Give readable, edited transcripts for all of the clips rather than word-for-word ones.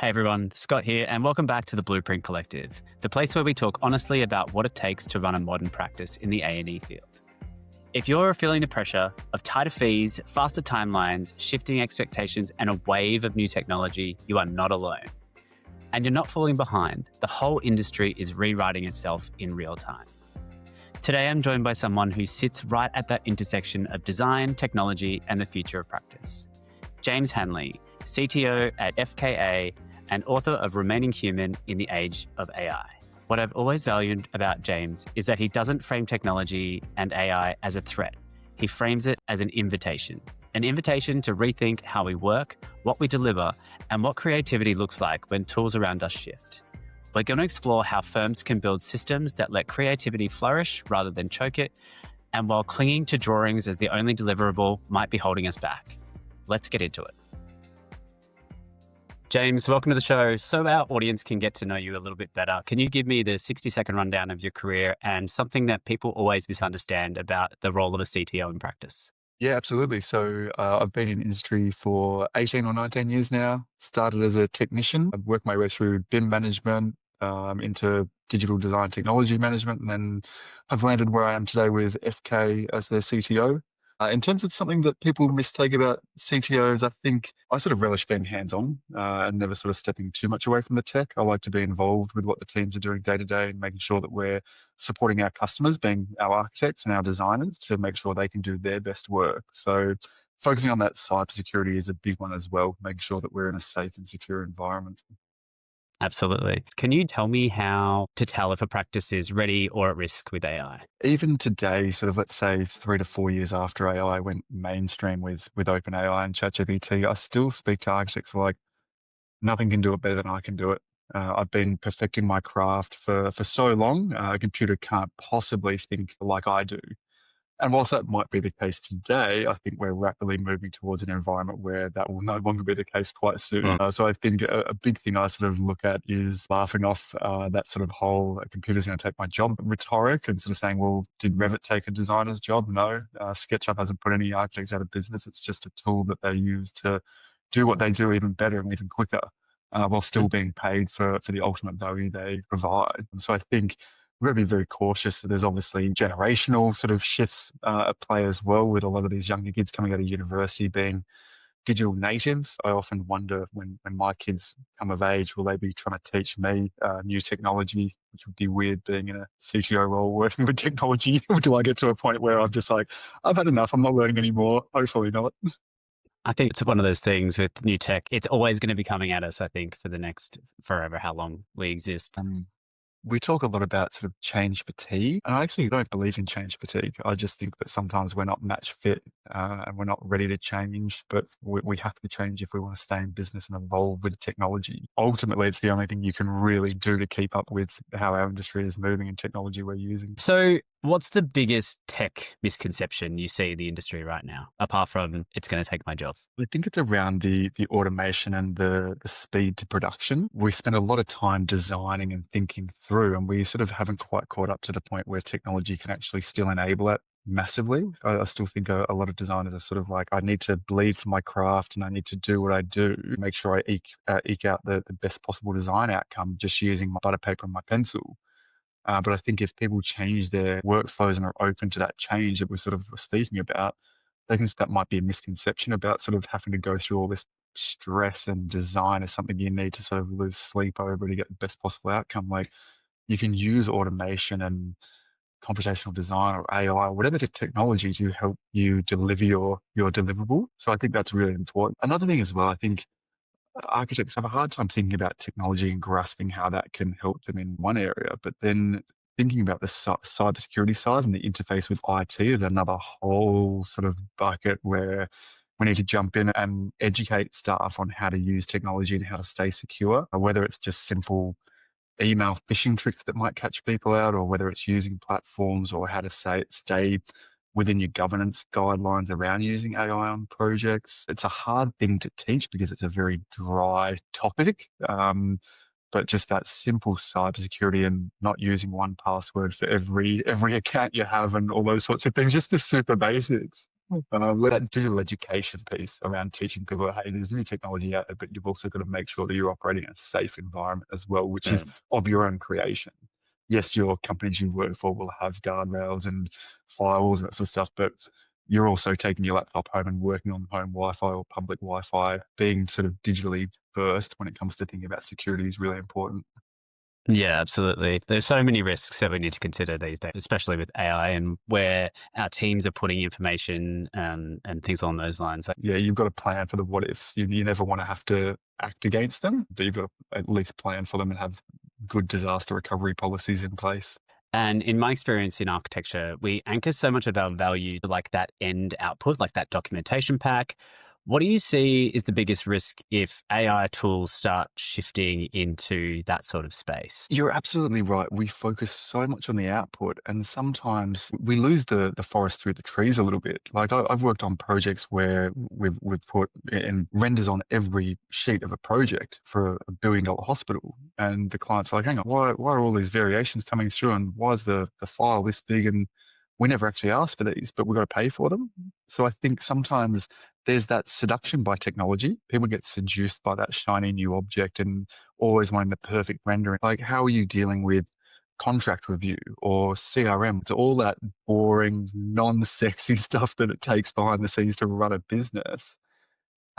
Hey everyone, Scott here, and welcome back to the Blueprint Collective, the place where we talk honestly about what it takes to run a modern practice in the A&E field. If you're feeling the pressure of tighter fees, faster timelines, shifting expectations, and a wave of new technology, you are not alone. And you're not falling behind. The whole industry is rewriting itself in real time. Today, I'm joined by someone who sits right at that intersection of design, technology, and the future of practice. Jeames Hanley, CTO at FKA and author of Remaining Human in the Age of AI. What I've always valued about Jeames is that he doesn't frame technology and AI as a threat. He frames it as an invitation to rethink how we work, what we deliver, and what creativity looks like when tools around us shift. We're going to explore how firms can build systems that let creativity flourish rather than choke it, and while clinging to drawings as the only deliverable might be holding us back. Let's get into it. Jeames, welcome to the show. So our audience can get to know you a little bit better. Can you give me the 60-second rundown of your career and something that people always misunderstand about the role of a CTO in practice? Yeah, absolutely. So I've been in industry for 18 or 19 years now. Started as a technician. I've worked my way through BIM management, into digital design technology management, and then I've landed where I am today with FK as their CTO. In terms of something that people mistake about CTOs, I think I sort of relish being hands-on and never sort of stepping too much away from the tech. I like to be involved with what the teams are doing day to day and making sure that we're supporting our customers, being our architects and our designers, to make sure they can do their best work. So focusing on that cybersecurity is a big one as well, making sure that we're in a safe and secure environment. Absolutely. Can you tell me how to tell if a practice is ready or at risk with AI? Even today, sort of let's say 3 to 4 years after AI went mainstream with OpenAI and ChatGPT, I still speak to architects like nothing can do it better than I can do it. I've been perfecting my craft for so long. A computer can't possibly think like I do. And whilst that might be the case today, I think we're rapidly moving towards an environment where that will no longer be the case quite soon. So I think a big thing I sort of look at is laughing off that sort of whole computer's going to take my job rhetoric and sort of saying, well, did Revit take a designer's job? No. SketchUp hasn't put any architects out of business. It's just a tool that they use to do what they do even better and even quicker. While still being paid for the ultimate value they provide. And so I think we're going to be very cautious. There's obviously generational sort of shifts at play as well, with a lot of these younger kids coming out of university being digital natives. I often wonder when my kids come of age, will they be trying to teach me new technology, which would be weird being in a CTO role working with technology. Or do I get to a point where I'm just like, I've had enough, I'm not learning anymore? Hopefully not. I think it's one of those things with new tech. It's always going to be coming at us, I think, for the next forever, how long we exist. We talk a lot about sort of change fatigue, and I actually don't believe in change fatigue. I just think that sometimes we're not match fit and we're not ready to change, but we have to change if we want to stay in business and evolve with technology. Ultimately, it's the only thing you can really do to keep up with how our industry is moving and technology we're using. So what's the biggest tech misconception you see in the industry right now, apart from it's going to take my job? I think it's around the automation and the speed to production. We spend a lot of time designing and thinking through, and we sort of haven't quite caught up to the point where technology can actually still enable it massively. I still think a lot of designers are sort of like, I need to bleed for my craft and I need to do what I do, make sure I eke out the best possible design outcome just using my butter paper and my pencil. But I think if people change their workflows and are open to that change that we're sort of speaking about, I think that might be a misconception about sort of having to go through all this stress, and design is something you need to sort of lose sleep over to get the best possible outcome. Like, you can use automation and computational design or AI or whatever the technology to help you deliver your deliverable. So I think that's really important. Another thing as well, I think architects have a hard time thinking about technology and grasping how that can help them in one area, but then thinking about the cybersecurity side and the interface with IT is another whole sort of bucket where we need to jump in and educate staff on how to use technology and how to stay secure, whether it's just simple email phishing tricks that might catch people out, or whether it's using platforms, or how to stay within your governance guidelines around using AI on projects. It's a hard thing to teach because it's a very dry topic. But just that simple cybersecurity and not using one password for every account you have and all those sorts of things, just the super basics. That digital education piece around teaching people, hey, there's new technology out there, but you've also got to make sure that you're operating in a safe environment as well, which is Mm. of your own creation. Yes, your companies you work for will have guardrails and firewalls and that sort of stuff, but you're also taking your laptop home and working on home Wi-Fi or public Wi-Fi. Being sort of digitally first when it comes to thinking about security is really important. Yeah, absolutely. There's so many risks that we need to consider these days, especially with AI and where our teams are putting information and things along those lines. Yeah, you've got to plan for the what ifs. You never want to have to act against them, but you've got to at least plan for them and have good disaster recovery policies in place. And in my experience in architecture, we anchor so much of our value to like that end output, like that documentation pack. What do you see is the biggest risk if AI tools start shifting into that sort of space? You're absolutely right. We focus so much on the output, and sometimes we lose the forest through the trees a little bit. Like I've worked on projects where we've put in renders on every sheet of a project for a $1 billion hospital, and the client's like, "Hang on, why are all these variations coming through, and why is the file this big?" And we never actually asked for these, but we've got to pay for them. So I think sometimes there's that seduction by technology. People get seduced by that shiny new object and always wanting the perfect rendering. Like, how are you dealing with contract review or CRM? It's all that boring, non-sexy stuff that it takes behind the scenes to run a business.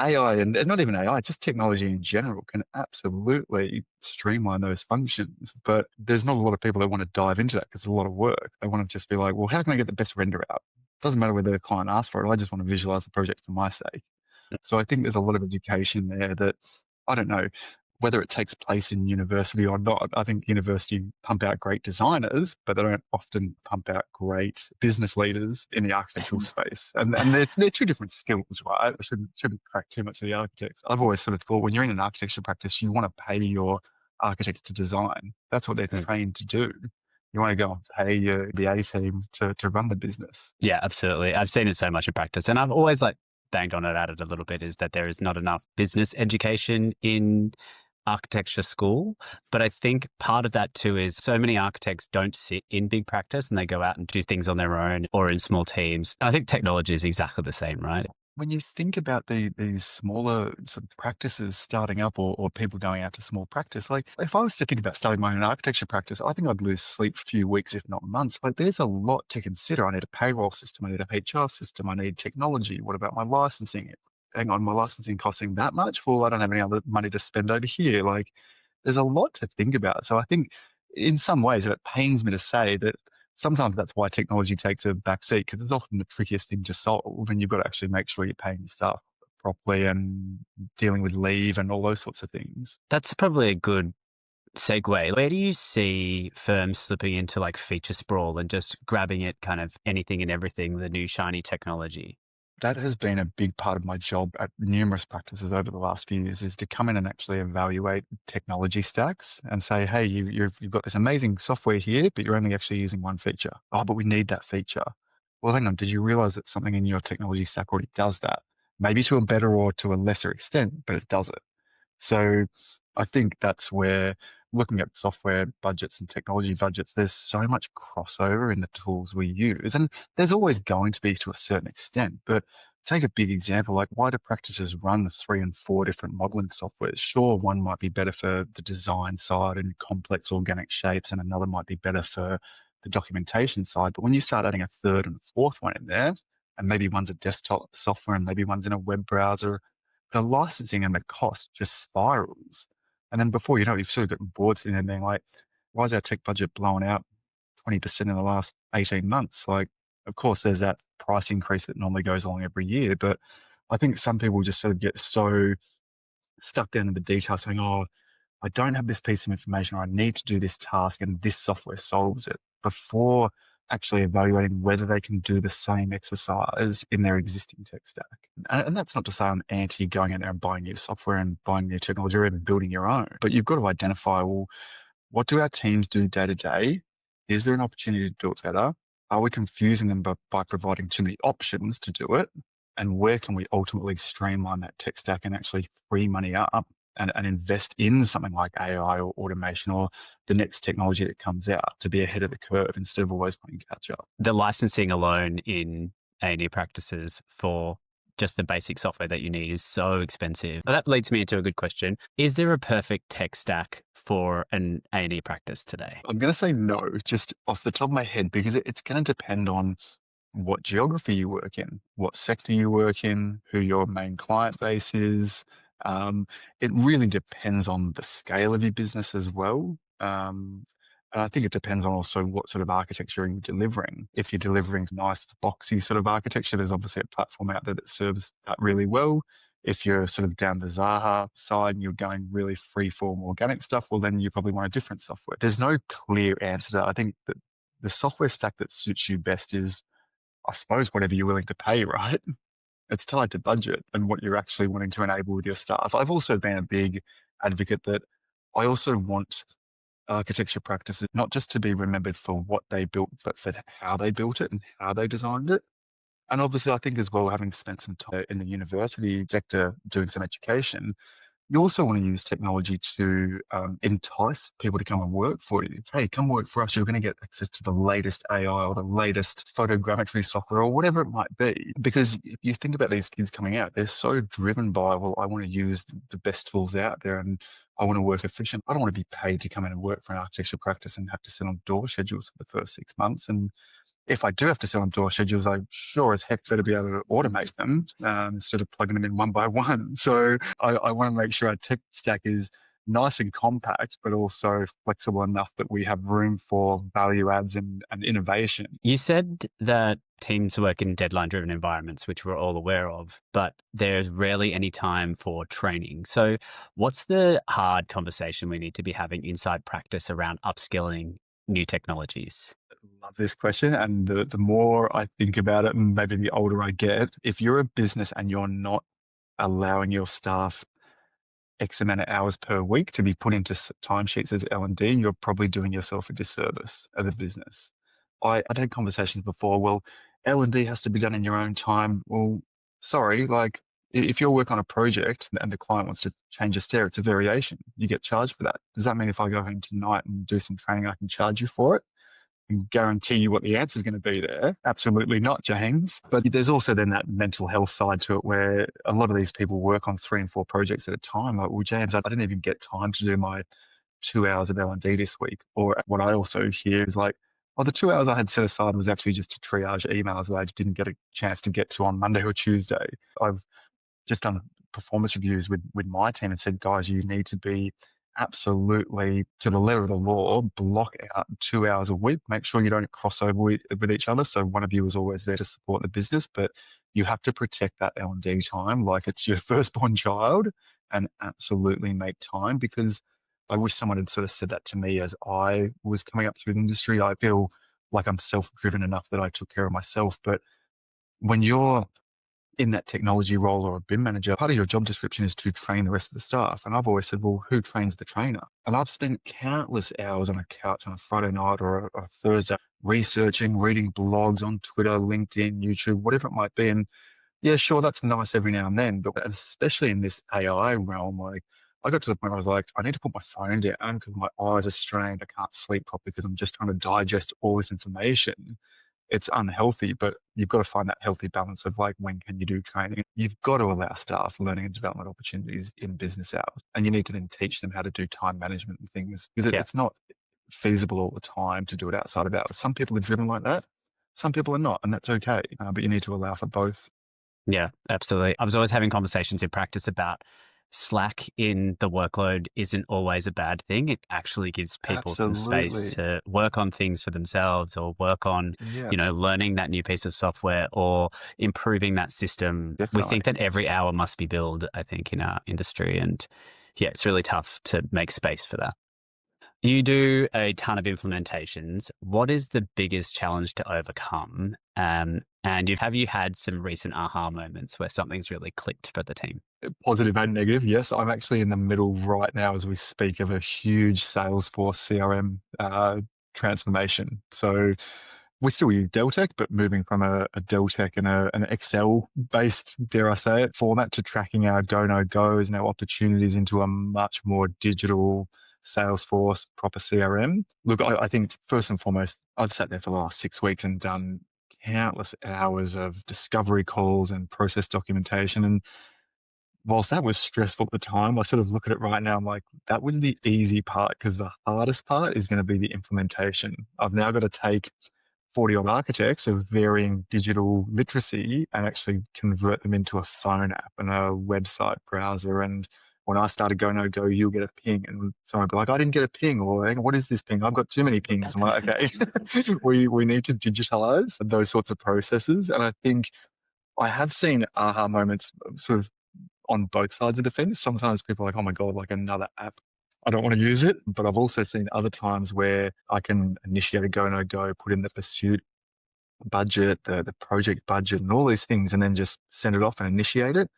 AI and not even AI, just technology in general can absolutely streamline those functions. But there's not a lot of people that want to dive into that because it's a lot of work. They want to just be like, well, how can I get the best render out? Doesn't matter whether the client asks for it. I just want to visualize the project for my sake. So I think there's a lot of education there that I don't know whether it takes place in university or not. I think university pump out great designers, but they don't often pump out great business leaders in the architectural space. And they're two different skills, right? I shouldn't crack too much of the architects. I've always sort of thought when you're in an architecture practice, you want to pay your architects to design. That's what they're trained to do. You want to go and pay your BA team to run the business. Yeah, absolutely. I've seen it so much in practice, and I've always like banged on it at it a little bit is that there is not enough business education in architecture school. But I think part of that too is so many architects don't sit in big practice and they go out and do things on their own or in small teams. And I think technology is exactly the same, right? When you think about these smaller sort of practices starting up or people going out to small practice, like if I was to think about starting my own architecture practice, I think I'd lose sleep a few weeks, if not months. Like there's a lot to consider. I need a payroll system. I need a HR system. I need technology. What about my licensing? Hang on, my licensing costing that much? Well, I don't have any other money to spend over here. Like there's a lot to think about. So I think in some ways, it pains me to say that sometimes that's why technology takes a back seat because it's often the trickiest thing to solve, and you've got to actually make sure you're paying your staff properly and dealing with leave and all those sorts of things. That's probably a good segue. Where do you see firms slipping into like feature sprawl and just grabbing at kind of anything and everything, the new shiny technology? That has been a big part of my job at numerous practices over the last few years is to come in and actually evaluate technology stacks and say, hey, you've got this amazing software here, but you're only actually using one feature. Oh, but we need that feature. Well, hang on, did you realize that something in your technology stack already does that? Maybe to a better or to a lesser extent, but it does it. So I think that's where looking at software budgets and technology budgets, there's so much crossover in the tools we use. And there's always going to be to a certain extent. But take a big example, like why do practices run 3 and 4 different modeling softwares? Sure, one might be better for the design side and complex organic shapes, and another might be better for the documentation side. But when you start adding a third and fourth one in there, and maybe one's a desktop software and maybe one's in a web browser, the licensing and the cost just spirals. And then before you know it, you've sort of got boards sitting there being like, why is our tech budget blowing out 20% in the last 18 months? Like, of course, there's that price increase that normally goes along every year. But I think some people just sort of get so stuck down in the detail saying, oh, I don't have this piece of information, or I need to do this task, and this software solves it before actually evaluating whether they can do the same exercise in their existing tech stack. And that's not to say I'm anti going out there and buying new software and buying new technology or even building your own, but you've got to identify, well, what do our teams do day to day? Is there an opportunity to do it better? Are we confusing them by providing too many options to do it? And where can we ultimately streamline that tech stack and actually free money up and invest in something like AI or automation or the next technology that comes out to be ahead of the curve instead of always playing catch up? The licensing alone in A&E practices for just the basic software that you need is so expensive. Well, that leads me into a good question. Is there a perfect tech stack for an A&E practice today? I'm going to say no, just off the top of my head, because it's going to depend on what geography you work in, what sector you work in, who your main client base is. It really depends on the scale of your business as well. And I think it depends on also what sort of architecture you're delivering. If you're delivering nice, boxy sort of architecture, there's obviously a platform out there that serves that really well. If you're sort of down the Zaha side and you're going really free form organic stuff, well, then you probably want a different software. There's no clear answer to that. I think that the software stack that suits you best is, I suppose, whatever you're willing to pay, right? It's tied to budget and what you're actually wanting to enable with your staff. I've also been a big advocate that I also want architecture practices not just to be remembered for what they built, but for how they built it and how they designed it. And obviously, I think as well, having spent some time in the university sector doing some education, you also want to use technology to entice people to come and work for you. Hey, come work for us. You're going to get access to the latest AI or the latest photogrammetry software or whatever it might be. Because if you think about these kids coming out, they're so driven by, well, I want to use the best tools out there and I want to work efficient. I don't want to be paid to come in and work for an architecture practice and have to sit on door schedules for the first 6 months. And if I do have to sit on door schedules, I sure as heck better be able to automate them instead of plugging them in one by one. So I want to make sure our tech stack is nice and compact, but also flexible enough that we have room for value adds and innovation. You said that teams work in deadline-driven environments, which we're all aware of, but there's rarely any time for training. So what's the hard conversation we need to be having inside practice around upskilling new technologies? Love this question. And the more I think about it, and maybe the older I get, if you're a business and you're not allowing your staff X amount of hours per week to be put into timesheets as L&D, you're probably doing yourself a disservice as a business. I'd had conversations before, well, L&D has to be done in your own time. Well, sorry, like if you work on a project and the client wants to change a stair, it's a variation. You get charged for that. Does that mean if I go home tonight and do some training, I can charge you for it? And guarantee you what the answer is going to be there? Absolutely not, James. But there's also then that mental health side to it where a lot of these people work on 3 and 4 projects at a time. Like, well, James, I didn't even get time to do my 2 hours of L&D this week. Or what I also hear is like, oh, the 2 hours I had set aside was actually just to triage emails that I just didn't get a chance to get to on Monday or Tuesday. I've just done performance reviews with my team and said, guys, you need to be absolutely, to the letter of the law, block out 2 hours a week. Make sure you don't cross over with each other. So one of you is always there to support the business, but you have to protect that L&D time like it's your firstborn child and absolutely make time, because I wish someone had sort of said that to me as I was coming up through the industry. I feel like I'm self-driven enough that I took care of myself. But when you're in that technology role or a BIM manager, part of your job description is to train the rest of the staff. And I've always said, well, who trains the trainer? And I've spent countless hours on a couch on a Friday night or a Thursday researching, reading blogs on Twitter, LinkedIn, YouTube, whatever it might be. And yeah, sure, that's nice every now and then, but especially in this AI realm, like I got to the point where I was like, I need to put my phone down because my eyes are strained. I can't sleep properly because I'm just trying to digest all this information. It's unhealthy, but you've got to find that healthy balance of like, when can you do training? You've got to allow staff learning and development opportunities in business hours. And you need to then teach them how to do time management and things, because it's not feasible all the time to do it outside of hours. Some people are driven like that. Some people are not, and that's okay. But you need to allow for both. Yeah, absolutely. I was always having conversations in practice about slack in the workload isn't always a bad thing. It actually gives people some space Absolutely. to work on things for themselves or work on, Yeah, learning that new piece of software or improving that system. We definitely. think that every hour must be billed, I think, in our industry. And yeah, it's really tough to make space for that. You do a ton of implementations. What is the biggest challenge to overcome? And have you had some recent aha moments where something's really clicked for the team? Positive and negative. Yes, I'm actually in the middle right now as we speak of a huge Salesforce CRM transformation. So we still use Deltek, but moving from a Deltek and an Excel-based, dare I say it, format to tracking our go, no goes and our opportunities into a much more digital Salesforce proper CRM. Look, I think first and foremost, I've sat there for the last 6 weeks and done countless hours of discovery calls and process documentation. And whilst that was stressful at the time, I sort of look at it right now. I'm like, that was the easy part because the hardest part is going to be the implementation. I've now got to take 40 odd architects of varying digital literacy and actually convert them into a phone app and a website browser. And when I started Go No Go, you'll get a ping, and someone would be like, I didn't get a ping, or "Hang on, what is this ping? I've got too many pings." I'm like, okay, we need to digitalize those sorts of processes. And I think I have seen aha moments sort of on both sides of the fence. Sometimes people are like, oh my God, like another app. I don't want to use it. But I've also seen other times where I can initiate a Go No Go, put in the pursuit budget, the project budget, and all these things, and then just send it off and initiate it.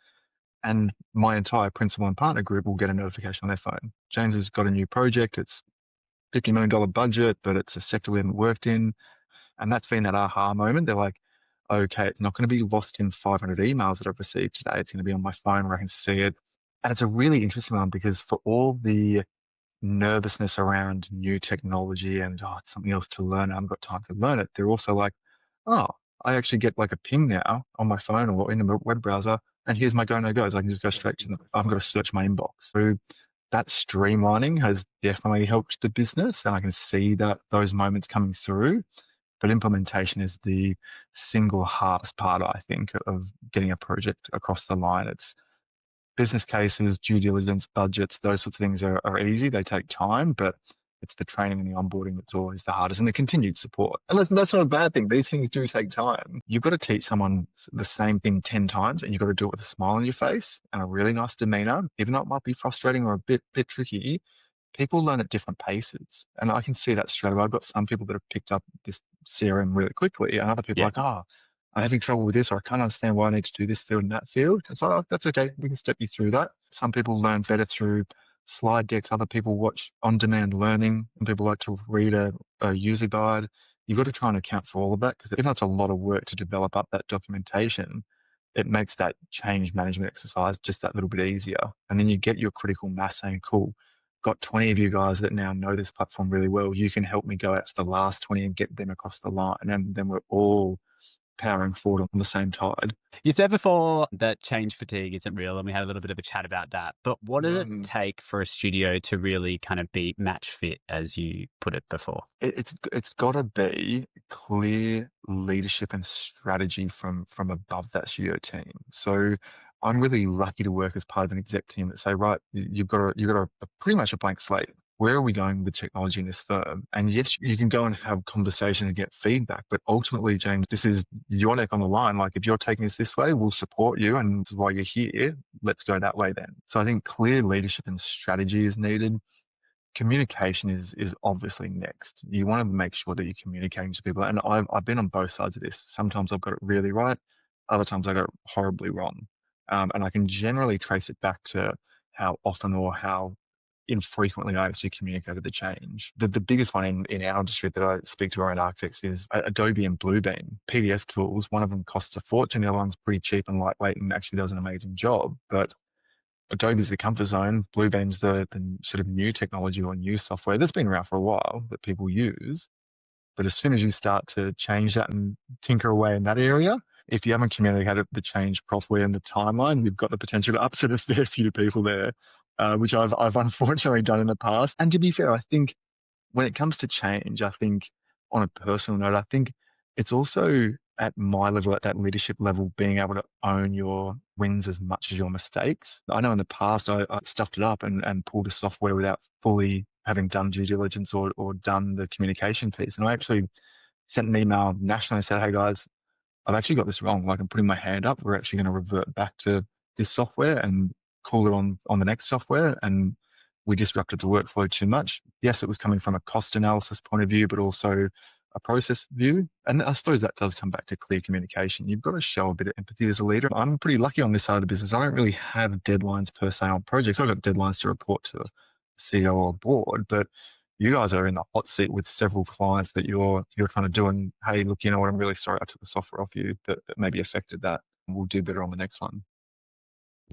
And my entire principal and partner group will get a notification on their phone. James has got a new project. It's $50 million budget, but it's a sector we haven't worked in. And that's been that aha moment. They're like, okay, it's not going to be lost in 500 emails that I've received today. It's going to be on my phone where I can see it. And it's a really interesting one because for all the nervousness around new technology and, oh, it's something else to learn, I haven't got time to learn it, they're also like, oh, I actually get like a ping now on my phone or in the web browser, and here's my Go No Goes. I can just go straight to them. I haven't got to search my inbox. So that streamlining has definitely helped the business, and I can see that those moments coming through. But implementation is the single hardest part, I think, of getting a project across the line. It's business cases, due diligence, budgets, those sorts of things are easy. They take time, but it's the training and the onboarding that's always the hardest, and the continued support. And that's not a bad thing. These things do take time. You've got to teach someone the same thing 10 times, and you've got to do it with a smile on your face and a really nice demeanor. Even though it might be frustrating or a bit tricky, people learn at different paces. And I can see that straight away. I've got some people that have picked up this CRM really quickly, and other people are Yeah. like, oh, I'm having trouble with this, or I can't understand why I need to do this field and that field. And so, oh, that's okay. We can step you through that. Some people learn better through slide decks. Other people watch on-demand learning, and people like to read a user guide. You've got to try and account for all of that because even though it's a lot of work to develop up that documentation, it makes that change management exercise just that little bit easier. And then you get your critical mass saying, cool, got 20 of you guys that now know this platform really well. You can help me go out to the last 20 and get them across the line. And then we're all powering forward on the same tide. You said before that change fatigue isn't real, and we had a little bit of a chat about that. But what does it Mm. take for a studio to really kind of be match fit, as you put it before? It's got to be clear leadership and strategy from above that studio team. So I'm really lucky to work as part of an exec team that say, right, you've got a pretty much a blank slate. Where are we going with technology in this firm? And yes, you can go and have conversation and get feedback, but ultimately, James, this is your neck on the line. Like if you're taking us this way, we'll support you, and this is why you're here. Let's go that way then. So I think clear leadership and strategy is needed. Communication is obviously next. You want to make sure that you're communicating to people. And I've been on both sides of this. Sometimes I've got it really right. Other times I got it horribly wrong. And I can generally trace it back to how often or how infrequently I actually communicated the change. The biggest one in our industry that I speak to around architects is Adobe and Bluebeam. PDF tools, one of them costs a fortune, the other one's pretty cheap and lightweight and actually does an amazing job. But Adobe's the comfort zone. Bluebeam's the sort of new technology or new software that's been around for a while that people use. But as soon as you start to change that and tinker away in that area, if you haven't communicated the change properly in the timeline, you've got the potential to upset a fair few people there, which I've unfortunately done in the past. And to be fair, I think when it comes to change, I think on a personal note, I think it's also at my level, at that leadership level, being able to own your wins as much as your mistakes. I know in the past I stuffed it up and pulled a software without fully having done due diligence or done the communication piece. And I actually sent an email nationally and said, hey guys, I've actually got this wrong. Like I'm putting my hand up. We're actually going to revert back to this software and call it on the next software. And we disrupted the workflow too much. Yes, it was coming from a cost analysis point of view, but also a process view. And I suppose that does come back to clear communication. You've got to show a bit of empathy as a leader. I'm pretty lucky on this side of the business. I don't really have deadlines per se on projects. I've got deadlines to report to a CEO or board, but you guys are in the hot seat with several clients that you're trying to do. And hey, look, you know what? I'm really sorry I took the software off you that maybe affected that. We'll do better on the next one.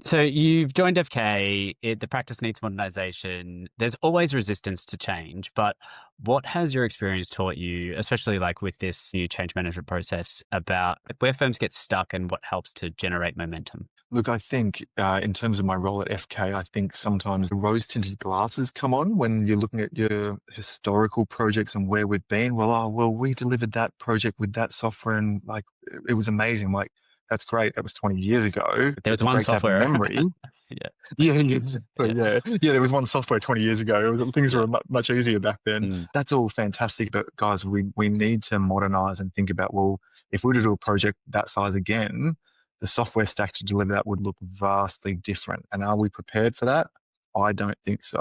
So you've joined FK, the practice needs modernization. There's always resistance to change, but what has your experience taught you, especially like with this new change management process, about where firms get stuck and what helps to generate momentum? Look, I think in terms of my role at FK, I think sometimes the rose-tinted glasses come on when you're looking at your historical projects and where we've been. Well, we delivered that project with that software and like it was amazing. Like, that's great. That was 20 years ago. There was It's one great to have a software. memory. Yeah. Yeah, yeah, exactly. Yeah. Yeah. There was one software 20 years ago. Things Yeah. were much easier back then. Mm. That's all fantastic. But guys, we need to modernize and think about, well, if we were to do a project that size again, the software stack to deliver that would look vastly different. And are we prepared for that? I don't think so.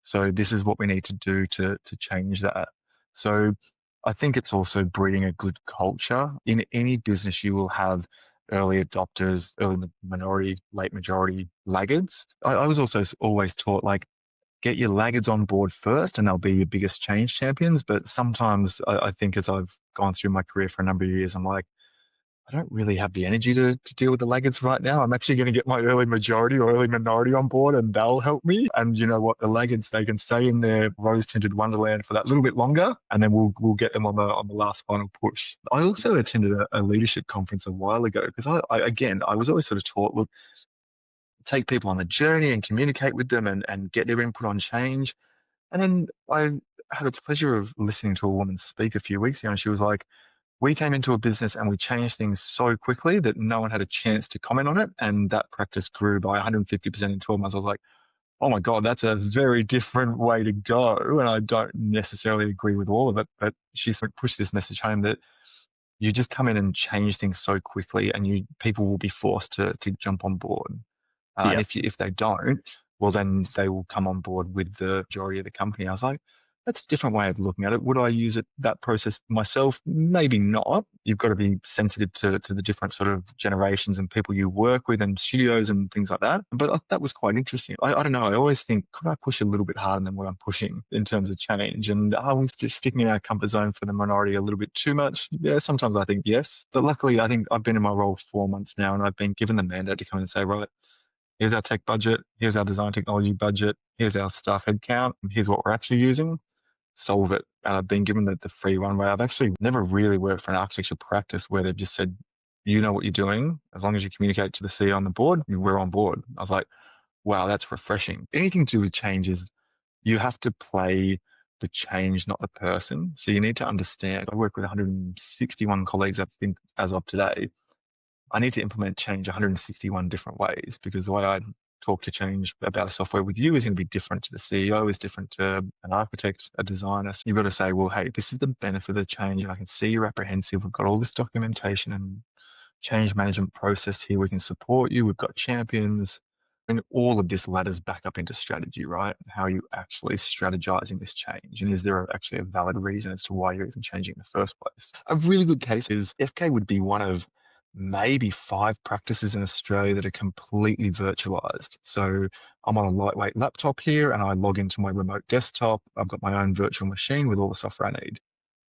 So this is what we need to do to change that. So I think it's also breeding a good culture. In any business, you will have early adopters, early minority, late majority laggards. I was also always taught like get your laggards on board first and they'll be your biggest change champions. But sometimes I think as I've gone through my career for a number of years, I'm like, I don't really have the energy to deal with the laggards right now. I'm actually going to get my early majority or early minority on board and they'll help me. And you know what? The laggards, they can stay in their rose-tinted wonderland for that little bit longer and then we'll get them on the last final push. I also attended a leadership conference a while ago because I was always sort of taught, look, take people on the journey and communicate with them and get their input on change. And then I had the pleasure of listening to a woman speak a few weeks ago and she was like, we came into a business and we changed things so quickly that no one had a chance to comment on it. And that practice grew by 150% in 12 months. I was like, oh my God, that's a very different way to go. And I don't necessarily agree with all of it, but she sort of pushed this message home that you just come in and change things so quickly and people will be forced to jump on board. And Yeah. if they don't, well, then they will come on board with the majority of the company. I was like, that's a different way of looking at it. Would I use that process myself? Maybe not. You've got to be sensitive to the different sort of generations and people you work with and studios and things like that. But that was quite interesting. I don't know. I always think, could I push a little bit harder than what I'm pushing in terms of change? And are we just sticking in our comfort zone for the minority a little bit too much? Yeah, sometimes I think yes. But luckily, I think I've been in my role 4 months now and I've been given the mandate to come in and say, right, here's our tech budget, here's our design technology budget, here's our staff headcount, and here's what we're actually using. Solve it. And I've been given the free runway. I've actually never really worked for an architecture practice where they've just said, you know what you're doing. As long as you communicate to the CEO on the board, we're on board. I was like, wow, that's refreshing. Anything to do with change is you have to play the change, not the person. So you need to understand. I work with 161 colleagues, I think, as of today. I need to implement change 161 different ways because the way I talk to change about a software with you is going to be different to the CEO, is different to an architect, a designer. So you've got to say, well, hey, this is the benefit of the change. I can see you're apprehensive. We've got all this documentation and change management process here. We can support you. We've got champions. And all of this ladders back up into strategy, right? How are you actually strategizing this change? And is there actually a valid reason as to why you're even changing in the first place? A really good case is FK would be one of maybe 5 practices in Australia that are completely virtualized. So I'm on a lightweight laptop here and I log into my remote desktop. I've got my own virtual machine with all the software I need.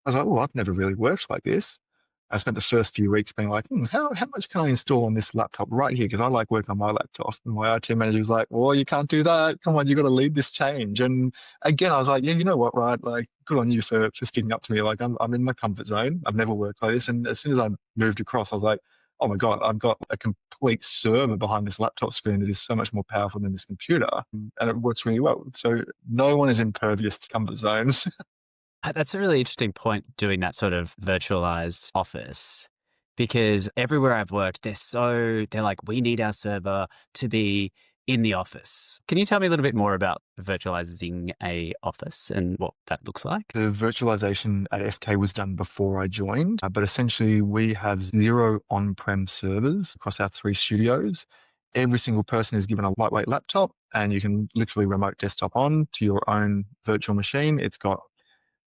I was like, oh, I've never really worked like this. I spent the first few weeks being like, how much can I install on this laptop right here? Because I like working on my laptop. And my IT manager was like, well, you can't do that. Come on, you got to lead this change. And again, I was like, yeah, you know what, right? Like, good on you for sticking up to me. Like, I'm in my comfort zone. I've never worked like this. And as soon as I moved across, I was like, oh my God, I've got a complete server behind this laptop screen that is so much more powerful than this computer. And it works really well. So no one is impervious to comfort zones. That's a really interesting point, doing that sort of virtualized office, because everywhere I've worked, they're like, we need our server to be in the office. Can you tell me a little bit more about virtualizing a office and what that looks like? The virtualization at FK was done before I joined, but essentially we have 0 on-prem servers across our 3 studios. Every single person is given a lightweight laptop and you can literally remote desktop on to your own virtual machine. It's got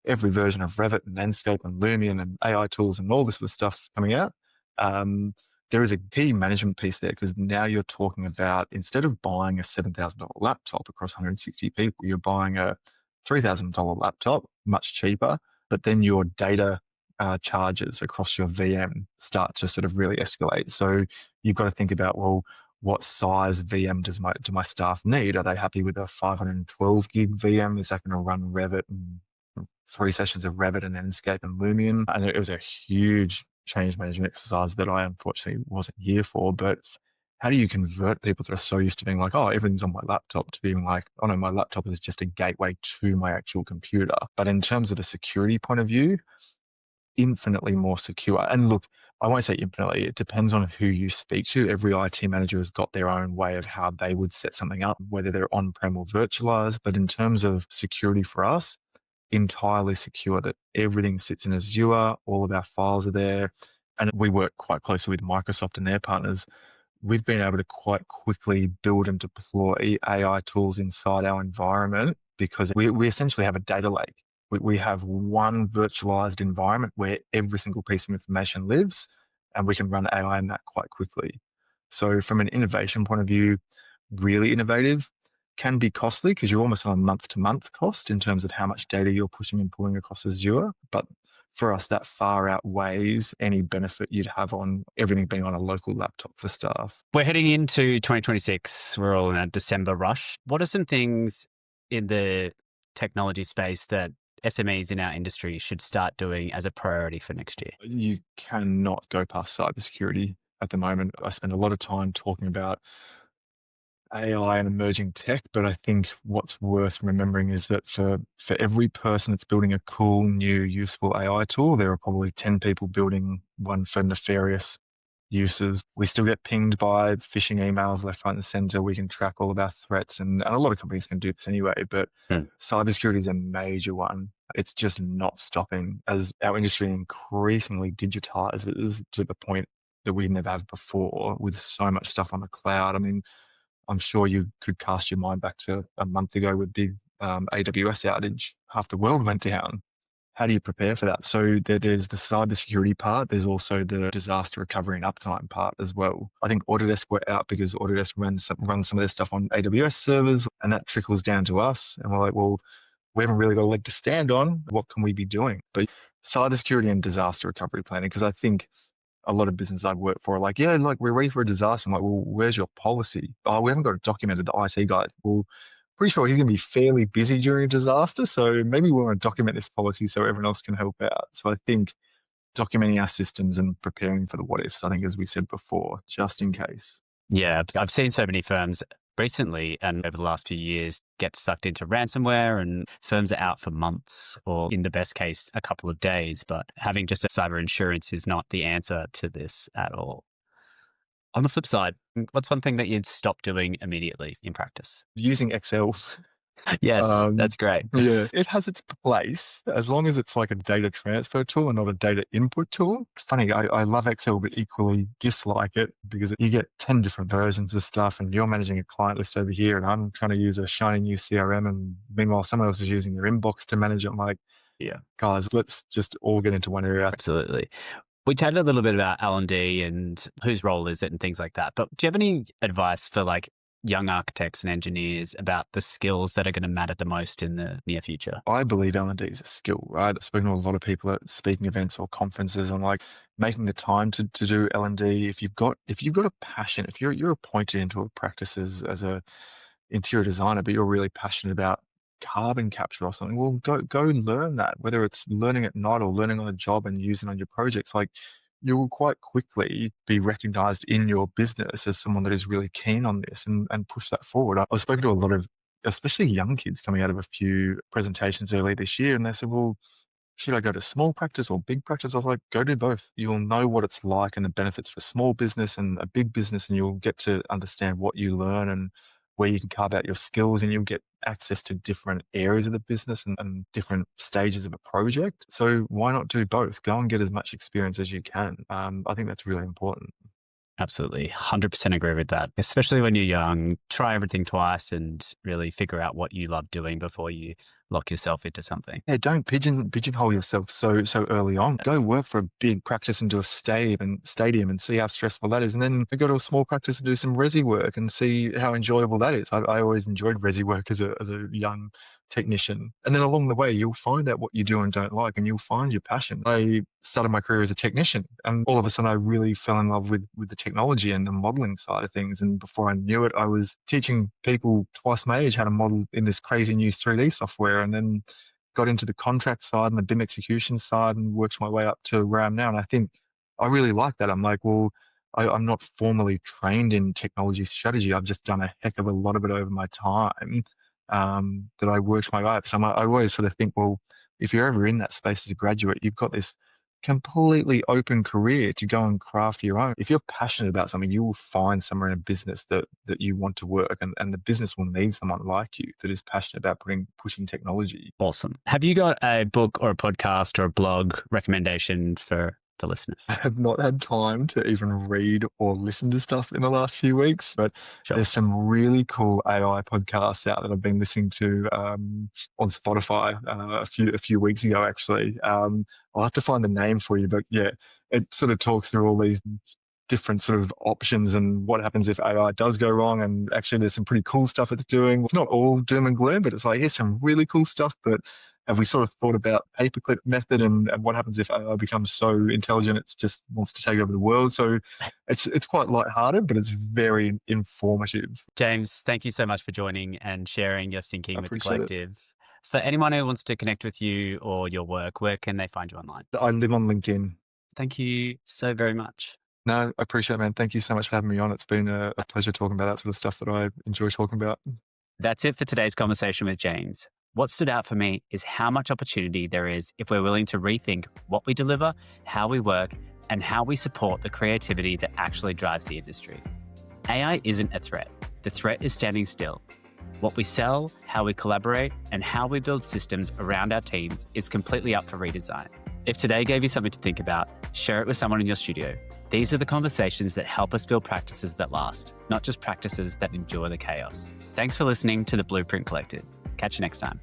every version of Revit and Landscape and Lumion and AI tools and all this sort of stuff coming out. Um, there is a key management piece there because now you're talking about instead of buying a $7,000 laptop across 160 people, you're buying a $3,000 laptop, much cheaper, but then your data charges across your VM start to sort of really escalate. So you've got to think about, well, what size VM do my staff need? Are they happy with a 512 gig VM? Is that going to run Revit and 3 sessions of Revit and Enscape and Lumion? And it was a huge change management exercise that I unfortunately wasn't here for. But how do you convert people that are so used to being like, oh, everything's on my laptop, to being like, oh no, my laptop is just a gateway to my actual computer? But in terms of a security point of view, infinitely more secure. And look, I won't say infinitely, it depends on who you speak to. Every IT manager has got their own way of how they would set something up, whether they're on-prem or virtualized. But in terms of security for us, entirely secure, that everything sits in Azure, all of our files are there. And we work quite closely with Microsoft and their partners. We've been able to quite quickly build and deploy AI tools inside our environment because we essentially have a data lake. We have one virtualized environment where every single piece of information lives, and we can run AI in that quite quickly. So from an innovation point of view, really innovative, can be costly because you're almost on a month-to-month cost in terms of how much data you're pushing and pulling across Azure. But for us, that far outweighs any benefit you'd have on everything being on a local laptop for staff. We're heading into 2026. We're all in a December rush. What are some things in the technology space that SMEs in our industry should start doing as a priority for next year? You cannot go past cybersecurity at the moment. I spend a lot of time talking about AI and emerging tech, but I think what's worth remembering is that for every person that's building a cool, new, useful AI tool, there are probably 10 people building one for nefarious uses. We still get pinged by phishing emails left, right, and center. We can track all of our threats, and a lot of companies can do this anyway, but cybersecurity is a major one. It's just not stopping as our industry increasingly digitizes to the point that we never have before with so much stuff on the cloud. I mean, I'm sure you could cast your mind back to a month ago with big AWS outage. Half the world went down. How do you prepare for that? So there's the cybersecurity part. There's also the disaster recovery and uptime part as well. I think Autodesk were out because Autodesk runs some of their stuff on AWS servers, and that trickles down to us. And we're like, well, we haven't really got a leg to stand on. What can we be doing? But cybersecurity and disaster recovery planning, because I think a lot of businesses I've worked for are like, yeah, like we're ready for a disaster. I'm like, well, where's your policy? Oh, we haven't got it documented, the IT guy. Well, pretty sure he's going to be fairly busy during a disaster. So maybe we want to document this policy so everyone else can help out. So I think documenting our systems and preparing for the what ifs, I think, as we said before, just in case. Yeah, I've seen so many firms recently and over the last few years get sucked into ransomware, and firms are out for months or in the best case, a couple of days. But having just a cyber insurance is not the answer to this at all. On the flip side, what's one thing that you'd stop doing immediately in practice? Using Excel. Yes, that's great. Yeah, it has its place as long as it's like a data transfer tool and not a data input tool. It's funny, I love Excel, but equally dislike it because you get 10 different versions of stuff and you're managing a client list over here and I'm trying to use a shiny new CRM and meanwhile someone else is using their inbox to manage it. I'm like, Yeah, guys, let's just all get into one area. absolutely. We chatted a little bit about L&D and whose role is it and things like that. But do you have any advice for like young architects and engineers about the skills that are going to matter the most in the near future? I believe L&D is a skill, right? I've spoken to a lot of people at speaking events or conferences on like making the time to do L&D. If you've got a passion, if you're appointed into a practice as a interior designer, but you're really passionate about carbon capture or something, well, go and learn that, whether it's learning at night or learning on the job and using on your projects. Like you will quite quickly be recognized in your business as someone that is really keen on this and push that forward. I've spoken to a lot of, especially young kids coming out of a few presentations early this year, and they said, well, should I go to small practice or big practice? I was like, go do both. You'll know what it's like and the benefits for small business and a big business, and you'll get to understand what you learn and where you can carve out your skills, and you'll get access to different areas of the business and different stages of a project. So why not do both? Go and get as much experience as you can. I think that's really important. Absolutely. 100% agree with that. Especially when you're young, try everything twice and really figure out what you love doing before you lock yourself into something. Yeah, don't pigeonhole yourself so early on. Go work for a big practice and do a stadium and see how stressful that is, and then go to a small practice and do some resi work and see how enjoyable that is. I always enjoyed resi work as a young technician, and then along the way you'll find out what you do and don't like, and you'll find your passion. I started my career as a technician, and all of a sudden I really fell in love with the technology and the modeling side of things. And before I knew it, I was teaching people twice my age how to model in this crazy new 3D software, and then got into the contract side and the BIM execution side and worked my way up to where I'm now. And I think I really like that. I'm like, well, I'm not formally trained in technology strategy. I've just done a heck of a lot of it over my time, that I worked my way up. So I always sort of think, well, if you're ever in that space as a graduate, you've got this completely open career to go and craft your own. If you're passionate about something, you will find somewhere in a business that you want to work, and the business will need someone like you that is passionate about pushing technology. Awesome. Have you got a book or a podcast or a blog recommendation for the listeners? I have not had time to even read or listen to stuff in the last few weeks, but Sure. there's some really cool AI podcasts out that I've been listening to on Spotify a few weeks ago, actually. I'll have to find the name for you, but yeah, it sort of talks through all these different sort of options and what happens if AI does go wrong. And actually, there's some pretty cool stuff it's doing. It's not all doom and gloom, but it's like, here's some really cool stuff. But have we sort of thought about paperclip method and what happens if AI becomes so intelligent it just wants to take over the world? So it's quite lighthearted, but it's very informative. James, thank you so much for joining and sharing your thinking I with the appreciate it. collective. For anyone who wants to connect with you or your work, where can they find you online? I live on LinkedIn. Thank you so very much. No, I appreciate it, man. Thank you so much for having me on. It's been a pleasure talking about that sort of stuff that I enjoy talking about. That's it for today's conversation with James. What stood out for me is how much opportunity there is if we're willing to rethink what we deliver, how we work, and how we support the creativity that actually drives the industry. AI isn't a threat. The threat is standing still. What we sell, how we collaborate, and how we build systems around our teams is completely up for redesign. If today gave you something to think about, share it with someone in your studio. These are the conversations that help us build practices that last, not just practices that endure the chaos. Thanks for listening to the Blueprint Collective. Catch you next time.